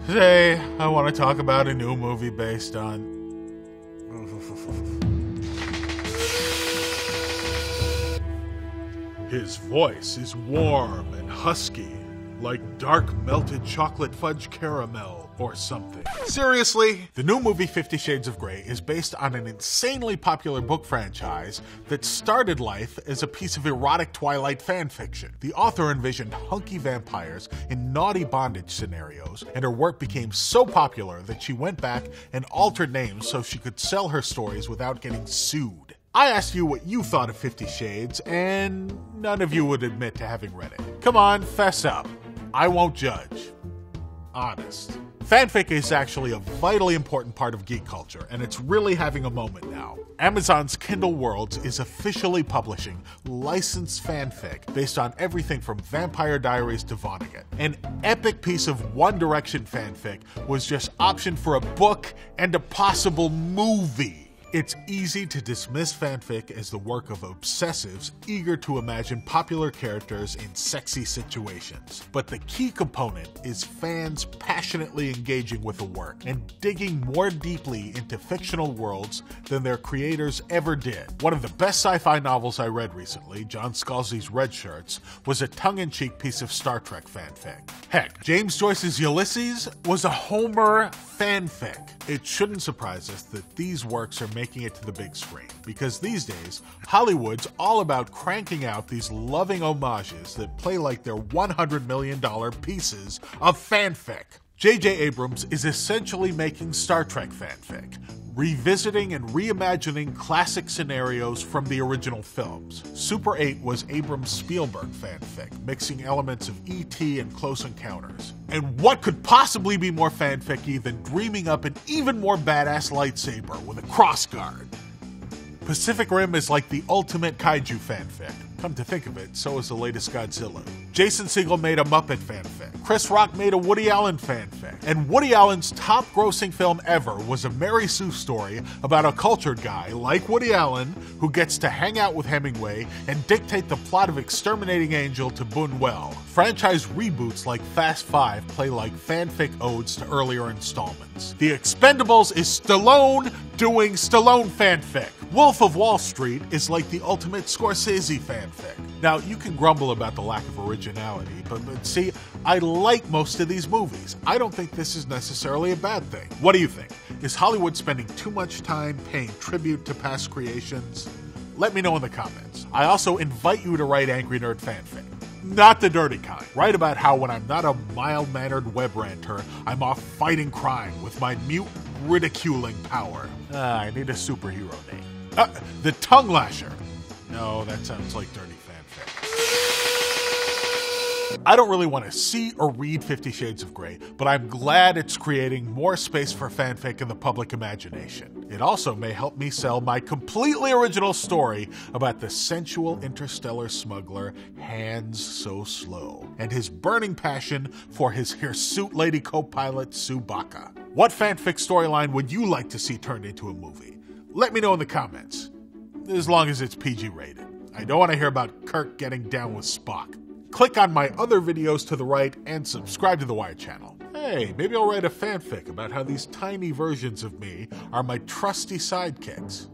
Today, I want to talk about a new movie based on... His voice is warm and husky, like dark melted chocolate fudge caramel or something. Seriously, the new movie 50 Shades of Grey is based on an insanely popular book franchise that started life as a piece of erotic Twilight fanfiction. The author envisioned hunky vampires in naughty bondage scenarios, and her work became so popular that she went back and altered names so she could sell her stories without getting sued. I asked you what you thought of 50 Shades, and none of you would admit to having read it. Come on, fess up. I won't judge. Honest. Fanfic is actually a vitally important part of geek culture, and it's really having a moment now. Amazon's Kindle Worlds is officially publishing licensed fanfic based on everything from Vampire Diaries to Vonnegut. An epic piece of One Direction fanfic was just optioned for a book and a possible movie. It's easy to dismiss fanfic as the work of obsessives eager to imagine popular characters in sexy situations. But the key component is fans passionately engaging with the work and digging more deeply into fictional worlds than their creators ever did. One of the best sci-fi novels I read recently, John Scalzi's Red Shirts, was a tongue-in-cheek piece of Star Trek fanfic. Heck, James Joyce's Ulysses was a Homer fanfic. It shouldn't surprise us that these works are making it to the big screen, because these days, Hollywood's all about cranking out these loving homages that play like they're $100 million pieces of fanfic. J.J. Abrams is essentially making Star Trek fanfic, revisiting and reimagining classic scenarios from the original films. Super 8 was Abrams' Spielberg fanfic, mixing elements of E.T. and Close Encounters. And what could possibly be more fanficky than dreaming up an even more badass lightsaber with a crossguard? Pacific Rim is like the ultimate kaiju fanfic. Come to think of it, so is the latest Godzilla. Jason Segel made a Muppet fanfic. Chris Rock made a Woody Allen fanfic. And Woody Allen's top-grossing film ever was a Mary Sue story about a cultured guy, like Woody Allen, who gets to hang out with Hemingway and dictate the plot of Exterminating Angel to Buñuel. Franchise reboots like Fast 5 play like fanfic odes to earlier installments. The Expendables is Stallone doing Stallone fanfic. Wolf of Wall Street is like the ultimate Scorsese fanfic. Now, you can grumble about the lack of originality, but see, I like most of these movies. I don't think this is necessarily a bad thing. What do you think? Is Hollywood spending too much time paying tribute to past creations? Let me know in the comments. I also invite you to write Angry Nerd fanfic. Not the dirty kind. Write about how when I'm not a mild-mannered web ranter, I'm off fighting crime with my mute ridiculing power. I need a superhero name. The Tongue Lasher. No, that sounds like dirty fanfic. I don't really want to see or read 50 Shades of Grey, but I'm glad it's creating more space for fanfic in the public imagination. It also may help me sell my completely original story about the sensual interstellar smuggler Hans So Slow and his burning passion for his hirsute lady co-pilot Subaka. What fanfic storyline would you like to see turned into a movie? Let me know in the comments, as long as it's PG rated. I don't want to hear about Kirk getting down with Spock. Click on my other videos to the right and subscribe to the Wired channel. Hey, maybe I'll write a fanfic about how these tiny versions of me are my trusty sidekicks.